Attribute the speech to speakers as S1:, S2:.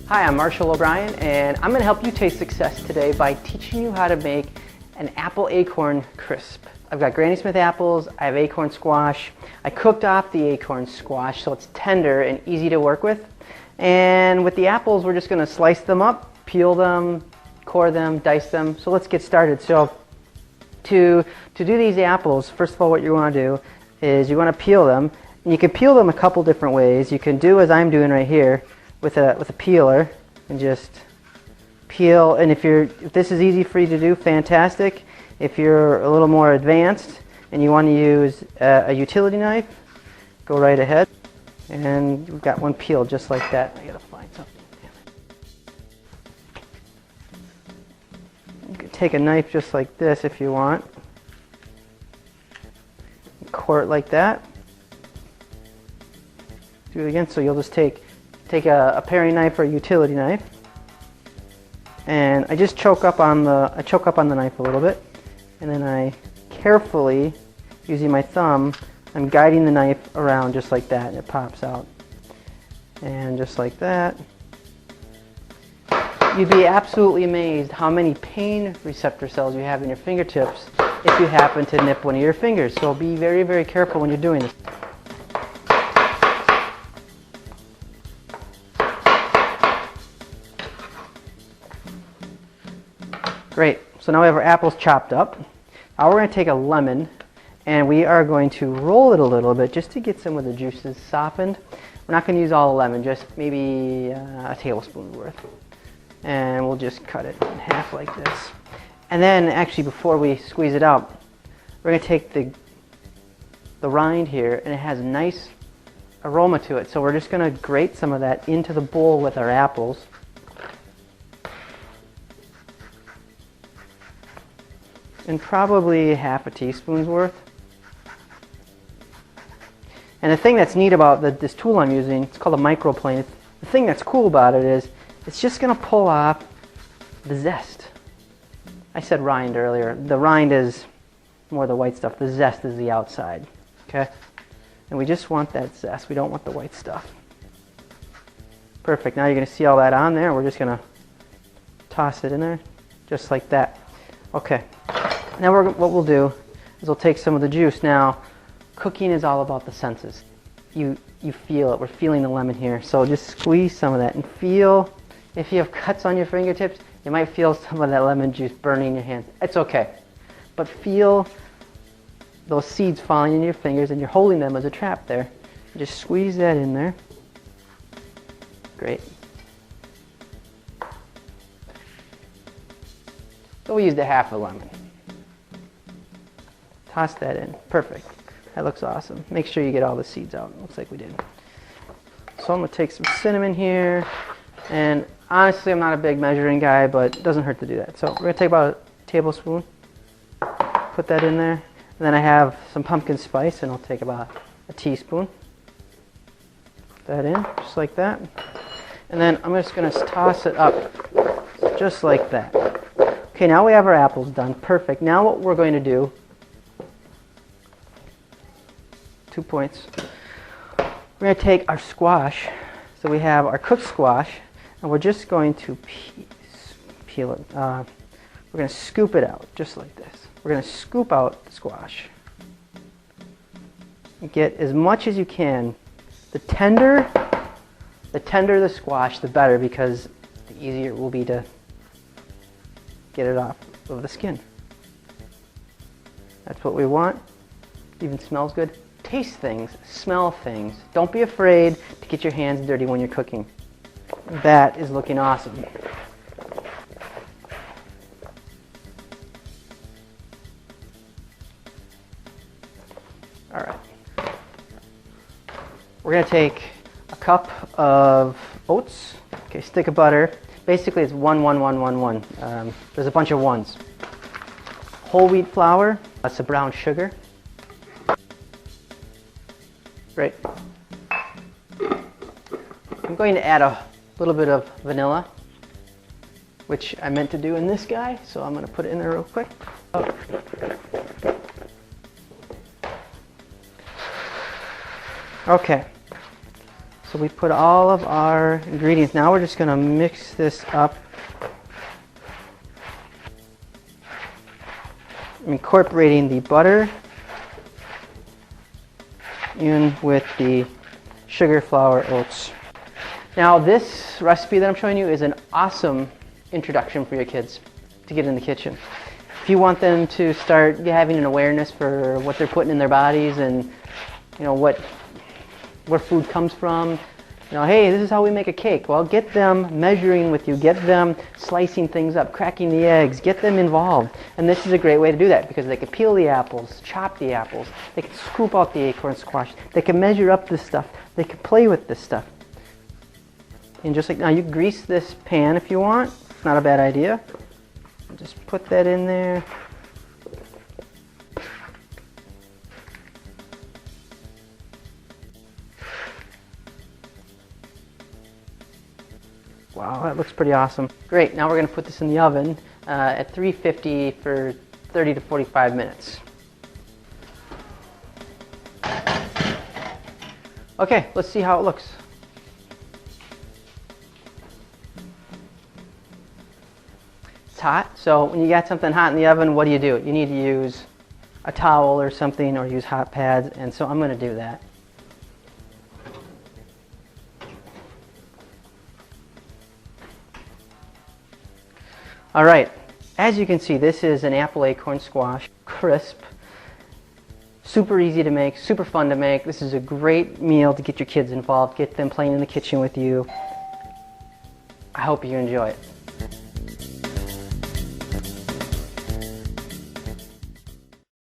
S1: Hi, I'm Marshall O'Brien, and I'm going to help you taste success today by teaching you how to make an apple acorn crisp. I've got Granny Smith apples, I have acorn squash. I cooked off the acorn squash so it's tender and easy to work with. And with the apples, we're just going to slice them up, peel them, core them, dice them. So let's get started. So to do these apples, first of all, what you want to do is you want to peel them. And you can peel them a couple different ways. You can do as I'm doing right here with a peeler and just peel. And if this is easy for you to do, fantastic. If you're a little more advanced and you want to use a utility knife, go right ahead. And we've got one peeled just like that. I gotta find something. You can take a knife just like this if you want. Core it like that. Do it again. So you'll just take a paring knife or a utility knife, and I just choke up on the knife a little bit, and then I carefully, using my thumb, I'm guiding the knife around just like that, and it pops out. And just like that. You'd be absolutely amazed how many pain receptor cells you have in your fingertips if you happen to nip one of your fingers. So be very, very careful when you're doing this. Great, so now we have our apples chopped up. Now we're going to take a lemon and we are going to roll it a little bit just to get some of the juices softened. We're not going to use all the lemon, just maybe a tablespoon worth. And we'll just cut it in half like this. And then actually before we squeeze it out, we're going to take the rind here, and it has a nice aroma to it. So we're just going to grate some of that into the bowl with our apples. And probably half a teaspoon's worth. And the thing that's neat about this tool I'm using, it's called a microplane. The thing that's cool about it is it's just going to pull off the zest. I said rind earlier. The rind is more the white stuff. The zest is the outside. Okay? And we just want that zest. We don't want the white stuff. Perfect. Now you're going to see all that on there. We're just going to toss it in there just like that. Okay. Now what we'll do is we'll take some of the juice. Now, cooking is all about the senses. You feel it. We're feeling the lemon here. So just squeeze some of that and feel. If you have cuts on your fingertips, you might feel some of that lemon juice burning your hands. It's okay. But feel those seeds falling in your fingers, and you're holding them as a trap there. Just squeeze that in there. Great. So we used a half a lemon. Toss that in. Perfect. That looks awesome. Make sure you get all the seeds out. Looks like we did. So I'm going to take some cinnamon here. And honestly, I'm not a big measuring guy, but it doesn't hurt to do that. So we're going to take about a tablespoon. Put that in there. And then I have some pumpkin spice, and I'll take about a teaspoon. Put that in, just like that. And then I'm just going to toss it up, just like that. Okay, now we have our apples done. Perfect. Now what we're going to do, 2 points. We're going to take our squash. So we have our cooked squash, and we're just going to peel it. We're going to scoop it out, just like this. We're going to scoop out the squash. Get as much as you can. The tender the squash, the better, because the easier it will be to get it off of the skin. That's what we want. Even smells good. Taste things, smell things. Don't be afraid to get your hands dirty when you're cooking. That is looking awesome. All right. We're going to take a cup of oats. Okay, stick of butter. Basically, it's 1, 1, 1, 1, 1. There's a bunch of ones. Whole wheat flour. That's a brown sugar. Great. I'm going to add a little bit of vanilla, which I meant to do in this guy, so I'm going to put it in there real quick. Okay. So we put all of our ingredients. Now we're just going to mix this up. I'm incorporating the butter in with the sugar, flour, oats. Now this recipe that I'm showing you is an awesome introduction for your kids to get in the kitchen. If you want them to start having an awareness for what they're putting in their bodies and where food comes from, hey, this is how we make a cake. Well, get them measuring with you, get them slicing things up, cracking the eggs, get them involved. And this is a great way to do that because they can peel the apples, chop the apples, they can scoop out the acorn squash, they can measure up this stuff, they can play with this stuff. And just like now, you grease this pan if you want. It's not a bad idea. Just put that in there. Wow, that looks pretty awesome. Great, now we're going to put this in the oven at 350 for 30 to 45 minutes. Okay, let's see how it looks. It's hot, so when you got something hot in the oven, what do? You need to use a towel or something, or use hot pads, and so I'm going to do that. All right, as you can see, this is an apple acorn squash, crisp, super easy to make, super fun to make. This is a great meal to get your kids involved, get them playing in the kitchen with you. I hope you enjoy it.